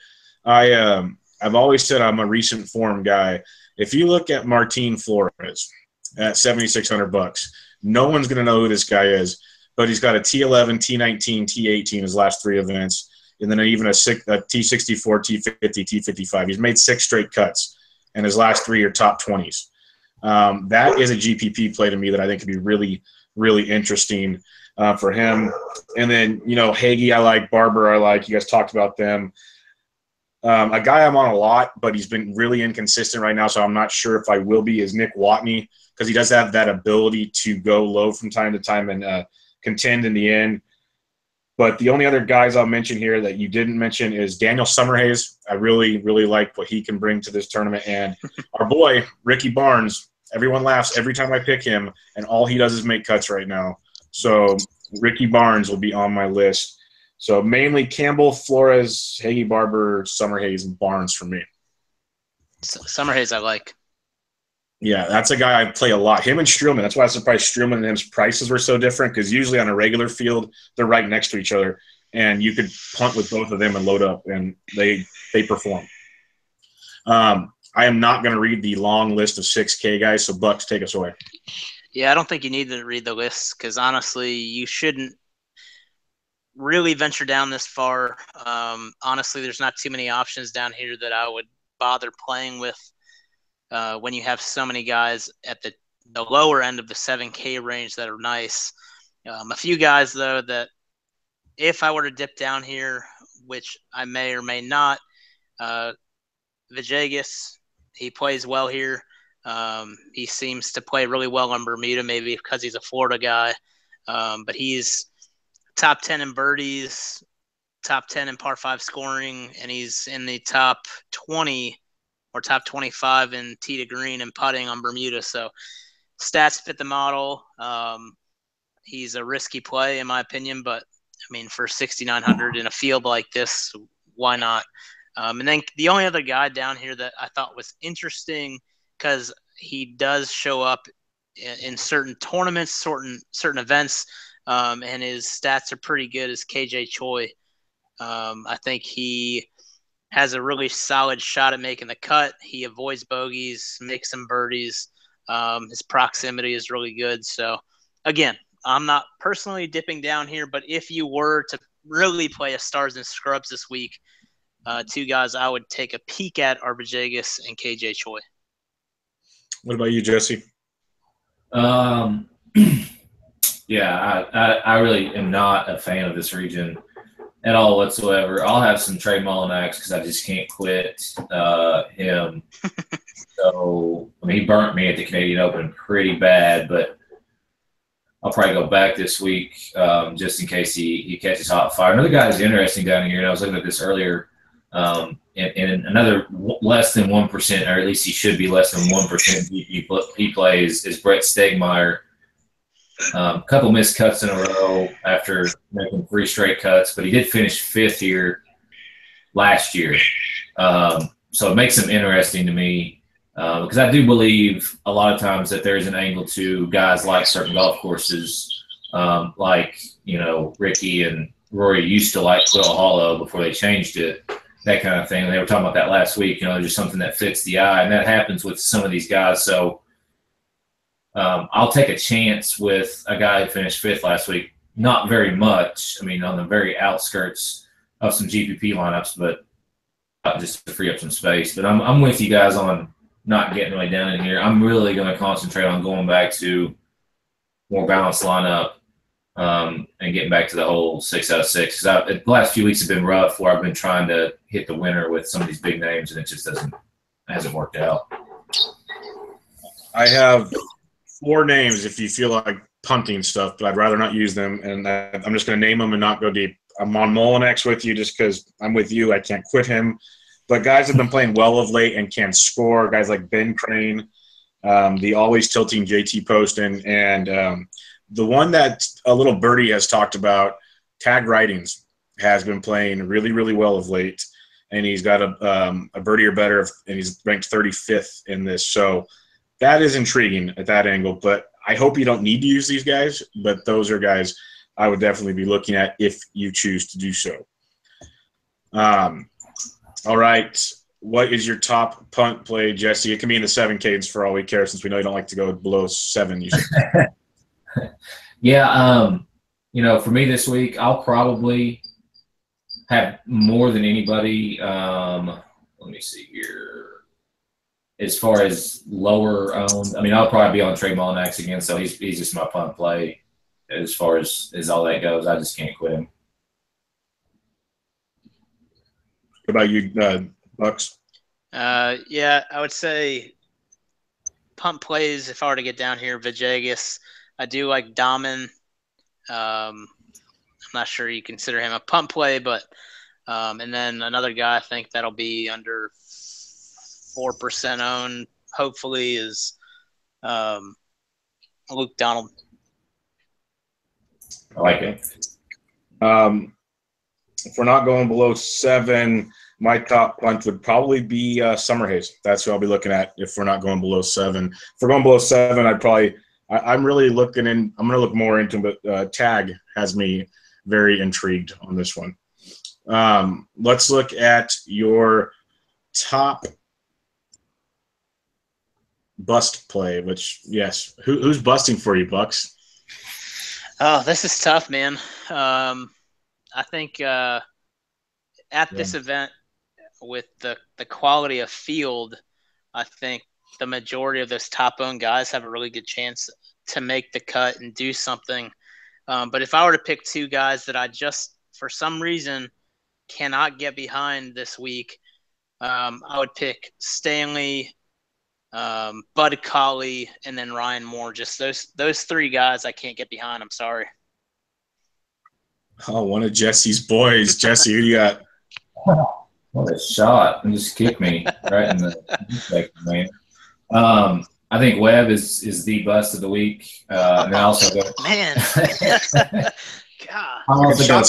I've always said I'm a recent form guy. If you look at Martin Flores at $7,600, no one's going to know who this guy is, but he's got a T11, T19, T18 his last three events, and then even a T64, T50, T55. He's made 6 straight cuts, and his last 3 are top 20s. That is a GPP play to me that I think could be really, really interesting for him. And then, Hagee I like, Barber I like. You guys talked about them. A guy I'm on a lot, but he's been really inconsistent right now, so I'm not sure if I will be, is Nick Watney, because he does have that ability to go low from time to time and contend in the end. But the only other guys I'll mention here that you didn't mention is Daniel Summerhays. I really, really like what he can bring to this tournament. And our boy, Ricky Barnes, everyone laughs every time I pick him, and all he does is make cuts right now. So Ricky Barnes will be on my list. So mainly Campbell, Flores, Hagee, Barber, Summerhays, and Barnes for me. Summerhays I like. Yeah, that's a guy I play a lot. Him and Streelman. That's why I was surprised Streelman and his prices were so different, because usually on a regular field, they're right next to each other, and you could punt with both of them and load up, and they perform. I am not going to read the long list of 6K guys, so Bucks, take us away. Yeah, I don't think you need to read the list, because honestly, you shouldn't really venture down this far. Honestly, there's not too many options down here that I would bother playing with. When you have so many guys at the lower end of the 7K range that are nice. A few guys, though, that if I were to dip down here, which I may or may not, Villegas, he plays well here. He seems to play really well on Bermuda, maybe because he's a Florida guy. But he's top 10 in birdies, top 10 in par 5 scoring, and he's in the top 20 or top 25 in tee to green and putting on Bermuda. So stats fit the model. He's a risky play in my opinion, but I mean, for 6,900 in a field like this, why not? And then the only other guy down here that I thought was interesting, because he does show up in certain tournaments, certain events, and his stats are pretty good, is KJ Choi. I think he has a really solid shot at making the cut. He avoids bogeys, makes some birdies. His proximity is really good. So, again, I'm not personally dipping down here, but if you were to really play a stars and scrubs this week, two guys I would take a peek at are Villegas and KJ Choi. What about you, Jesse? Yeah, I really am not a fan of this region at all whatsoever. I'll have some Trey Mullinax because I just can't quit him. So, I mean, he burnt me at the Canadian Open pretty bad, but I'll probably go back this week just in case he catches hot fire. Another guy who's interesting down here, and I was looking at this earlier, and another less than 1%, or at least he should be less than 1% he plays, is Brett Stegmeyer. A couple missed cuts in a row after making 3 straight cuts, but he did finish 5th here last year. So it makes him interesting to me because I do believe a lot of times that there's an angle to guys like certain golf courses, like, you know, Ricky and Rory used to like Quill Hollow before they changed it, that kind of thing. They were talking about that last week, you know, just something that fits the eye, and that happens with some of these guys. So I'll take a chance with a guy who finished 5th last week. Not very much. I mean, on the very outskirts of some GPP lineups, but just to free up some space. But I'm with you guys on not getting really down in here. I'm really going to concentrate on going back to more balanced lineup and getting back to the whole 6 out of 6. Because the last few weeks have been rough, where I've been trying to hit the winner with some of these big names, and it just hasn't worked out. I have 4 names if you feel like punting stuff, but I'd rather not use them, and I'm just going to name them and not go deep. I'm on Mullinax with you just because I'm with you. I can't quit him. But guys have been playing well of late and can score. Guys like Ben Crane, the always tilting JT Poston, and the one that a little birdie has talked about, Tag Writings, has been playing really, really well of late, and he's got a birdie or better, and he's ranked 35th in this. So that is intriguing at that angle, but I hope you don't need to use these guys, but those are guys I would definitely be looking at if you choose to do so. All right. What is your top punt play, Jesse? It can be in the 7Ks for all we care, since we know you don't like to go below 7 usually. Yeah, you know, for me this week, I'll probably have more than anybody. Let me see here. As far as lower owned, I mean, I'll probably be on Trey Mullinax again, so he's just my punt play as far as all that goes. I just can't quit him. What about you, Bucks? Yeah, I would say punt plays, if I were to get down here, Villegas. I do like Dahmen. not sure you consider him a punt play, but and then another guy I think that'll be under 4% owned, hopefully, is Luke Donald. I like it. If we're not going below 7, my top punt would probably be Summerhays. That's who I'll be looking at if we're not going below 7. If we're going below 7, I'm really looking in. I'm going to look more into it, but Tag has me very intrigued on this one. Let's look at your top bust play, which, yes, who's busting for you, Bucks? Oh, this is tough, man. I think at this event, with the quality of field, I think the majority of those top-owned guys have a really good chance to make the cut and do something. But if I were to pick 2 guys that I just, for some reason, cannot get behind this week, I would pick Stanley, Bud Colley, and then Ryan Moore. Just those 3 guys I can't get behind. I'm sorry. Oh, one of Jesse's boys. Jesse, who do you got? What a shot. And just kicked me right in the man. I think Webb is the bust of the week. And then also go, man. God. I also got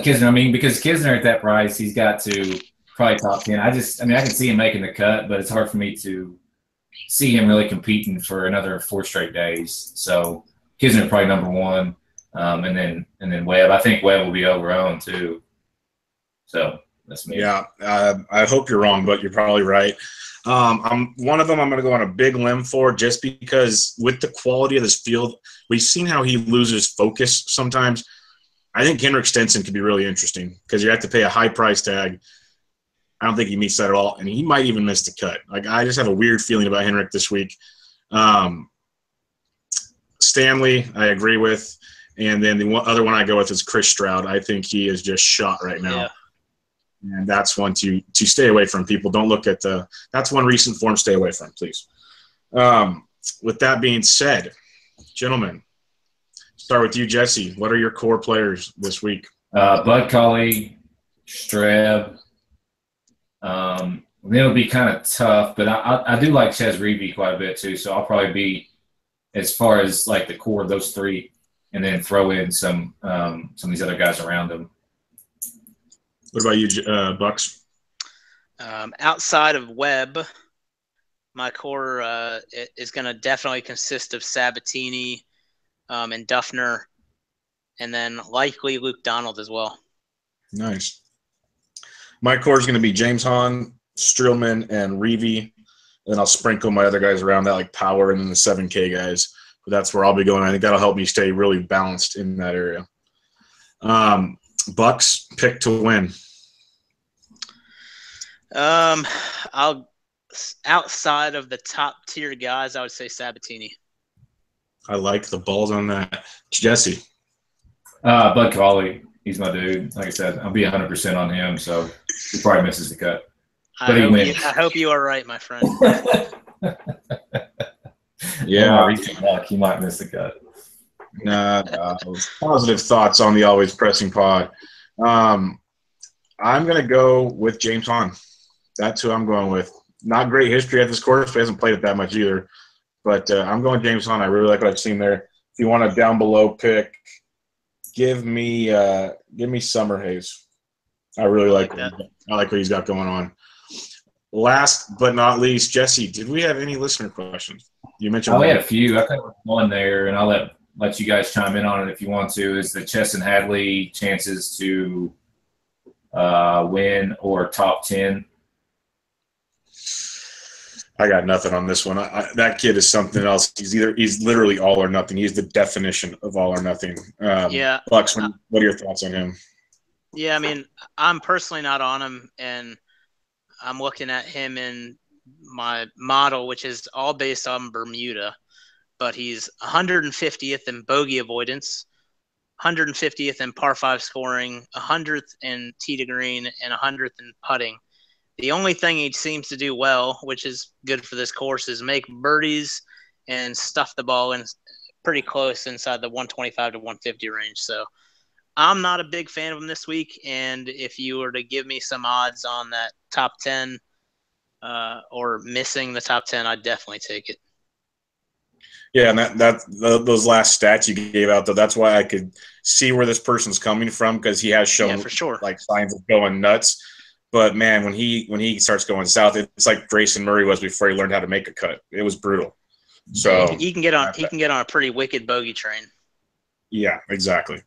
Kisner. I mean, because Kisner at that price, he's got to probably top 10. I can see him making the cut, but it's hard for me to see him really competing for another 4 straight days. So Kisner probably number 1, and then Webb. I think Webb will be over-owned too. So that's me. Yeah, I hope you're wrong, but you're probably right. One of them I'm going to go on a big limb for, just because with the quality of this field, we've seen how he loses focus sometimes. I think Henrik Stenson could be really interesting because you have to pay a high price tag. I don't think he meets that at all, and he might even miss the cut. Like, I just have a weird feeling about Henrik this week. Stanley, I agree with, and then the other one I go with is Chris Stroud. I think he is just shot right now. Yeah. And that's one to stay away from. People don't look at that's one recent form. Stay away from, please. With that being said, gentlemen, start with you, Jesse. What are your core players this week? Bud Colley, Streb. It'll be kind of tough, but I do like Chez Reavie quite a bit too. So I'll probably be, as far as like the core of those 3, and then throw in some of these other guys around them. What about you, Bucks? Outside of Webb, my core is going to definitely consist of Sabatini and Duffner, and then likely Luke Donald as well. Nice. My core is going to be James Hahn, Streelman, and Reavie. Then I'll sprinkle my other guys around that, like Power and then the 7K guys. But that's where I'll be going. I think that'll help me stay really balanced in that area. Bucks pick to win. Outside of the top tier guys, I would say Sabatini. I like the balls on that. Jesse. Bud Colley. He's my dude. Like I said, I'll be 100% on him, so he probably misses the cut. But he wins. I hope you are right, my friend. Yeah, he might miss the cut. Positive thoughts on the Always Pressing pod. I'm going to go with James Hahn. That's who I'm going with. Not great history at this course. He hasn't played it that much either. But I'm going James Hahn. I really like what I've seen there. If you want a down below pick, give me Summerhays. I really like what he's got going on. Last but not least, Jesse, did we have any listener questions? You mentioned we had a few. I think one there, and I'll let you guys chime in on it if you want to. Is the Chesson Hadley chances to win or top 10? I got nothing on this one. That kid is something else. He's literally all or nothing. He's the definition of all or nothing. Yeah. Bucks, what are your thoughts on him? Yeah, I mean, I'm personally not on him, and I'm looking at him in my model, which is all based on Bermuda, but he's 150th in bogey avoidance, 150th in par 5 scoring, 100th in tee to green, and 100th in putting. The only thing he seems to do well, which is good for this course, is make birdies and stuff the ball in pretty close inside the 125 to 150 range. So I'm not a big fan of him this week. And if you were to give me some odds on that top 10 or missing the top 10, I'd definitely take it. Yeah, and those last stats you gave out, though, that's why I could see where this person's coming from, because he has shown for sure like signs of going nuts. But man, when he starts going south, it's like Grayson Murray was before he learned how to make a cut. It was brutal. So he can get on a pretty wicked bogey train. Yeah, exactly.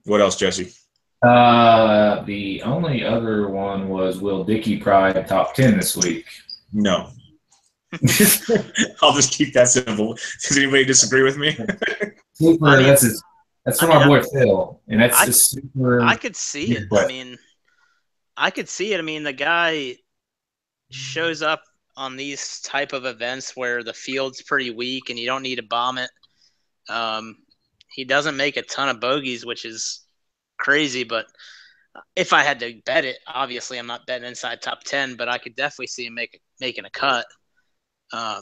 What else, Jesse? The only other one was, will Dickie Pride top 10 this week? No. I'll just keep that simple. Does anybody disagree with me? That's from our boy Phil, and that's just super. I could see it. I could see it. I mean, the guy shows up on these type of events where the field's pretty weak and you don't need to bomb it. He doesn't make a ton of bogeys, which is crazy. But if I had to bet it, obviously I'm not betting inside top 10, but I could definitely see him making a cut.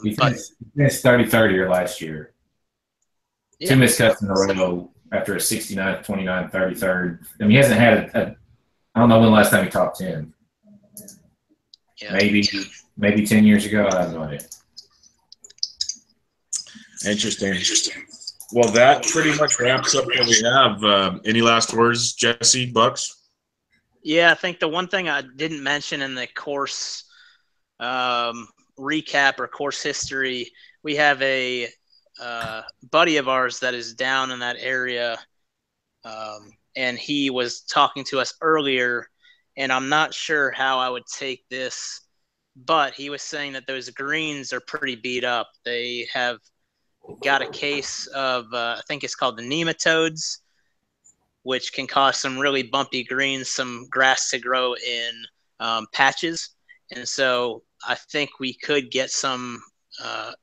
He finished 30-30 last year. Yeah. 2 missed cuts in a row after a 69th, 29th, 33rd. I mean, he hasn't had I don't know when the last time he top 10. Yeah. Maybe 10 years ago. I have no idea. Interesting. Well, that pretty much wraps up what we have. Any last words, Jesse, Bucks? Yeah, I think the one thing I didn't mention in the course recap or course history, we have a buddy of ours that is down in that area, and he was talking to us earlier, and I'm not sure how I would take this, but he was saying that those greens are pretty beat up. They have got a case of I think it's called the nematodes, which can cause some really bumpy greens, some grass to grow in patches. And so I think we could get some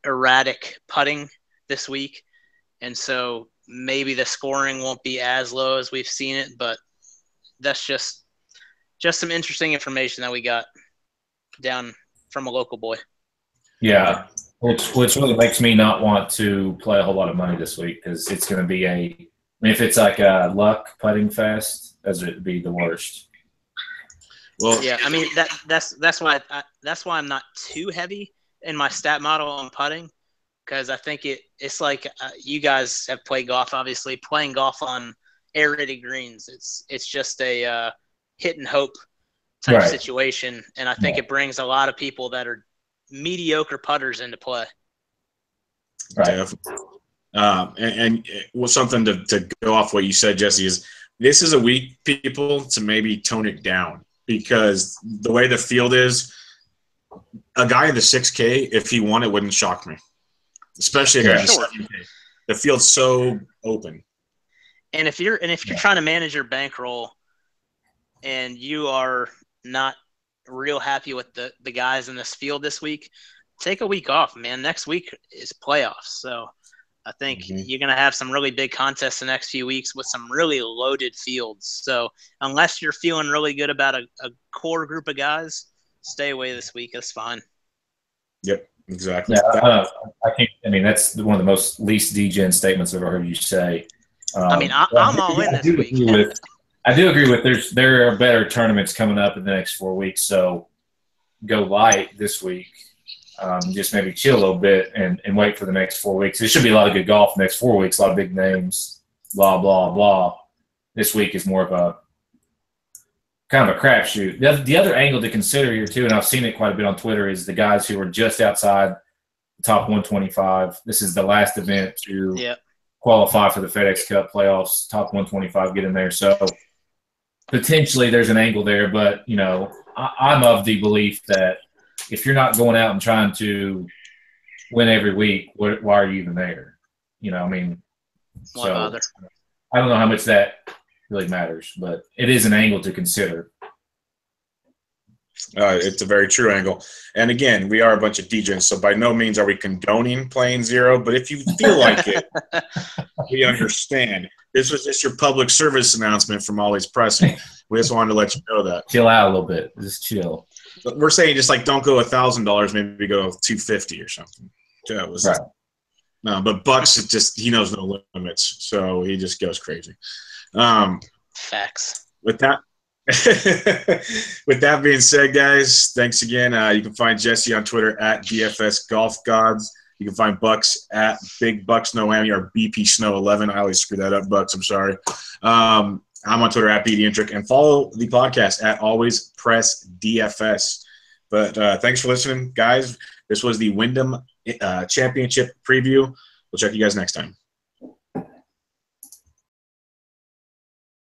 erratic putting this week. And so maybe the scoring won't be as low as we've seen it, but that's just some interesting information that we got down from a local boy. Yeah, which really makes me not want to play a whole lot of money this week, because it's going to be if it's like a luck putting fest, as it'd be the worst. Well, yeah, I mean that's why I'm not too heavy in my stat model on putting, because I think it's like you guys have played golf. Obviously, playing golf on aerated greens, it's just a hit and hope type situation, and I think it brings a lot of people that are mediocre putters into play. Right. Definitely. And something to go off what you said, Jesse, is this is a week, people, to maybe tone it down, because the way the field is, a guy in the 6K, if he won, it wouldn't shock me, especially a guy in the 7K. The field's so open. And if you're trying to manage your bankroll and you are not real happy with the guys in this field this week, take a week off, man. Next week is playoffs. So I think you're going to have some really big contests the next few weeks with some really loaded fields. So unless you're feeling really good about a core group of guys, stay away this week. That's fine. Yep, exactly. Yeah, that's one of the most least degen statements I've ever heard you say. I'm all in this week. I do agree with there are better tournaments coming up in the next 4 weeks, so go light this week. Just maybe chill a little bit and wait for the next 4 weeks. There should be a lot of good golf the next 4 weeks, a lot of big names, blah, blah, blah. This week is more of a kind of a crapshoot. The other angle to consider here, too, and I've seen it quite a bit on Twitter, is the guys who are just outside the top 125. This is the last event to qualify for the FedEx Cup playoffs, top 125, get in there. So potentially there's an angle there, but, I'm of the belief that if you're not going out and trying to win every week, why are you even there? Why bother? I don't know how much that really matters, but it is an angle to consider. It's a very true angle. And again, we are a bunch of degens, so by no means are we condoning playing zero, but if you feel like it, we understand. This was just your public service announcement from Ollie's Pressing. We just wanted to let you know that. Chill out a little bit. Just chill. But we're saying just don't go $1,000, maybe go $250 or something. Yeah, it was right. No, but Bucks, it just he knows no limits, so he just goes crazy. Facts. With that, with that being said, guys, thanks again. You can find Jesse on Twitter at DFS Golf Gods. You can find Bucks at Big Bucks Noami or BP Snow 11. I always screw that up, Bucks. I'm sorry. I'm on Twitter at BDintric, and follow the podcast at Always Press DFS. But thanks for listening, guys. This was the Wyndham Championship preview. We'll check you guys next time.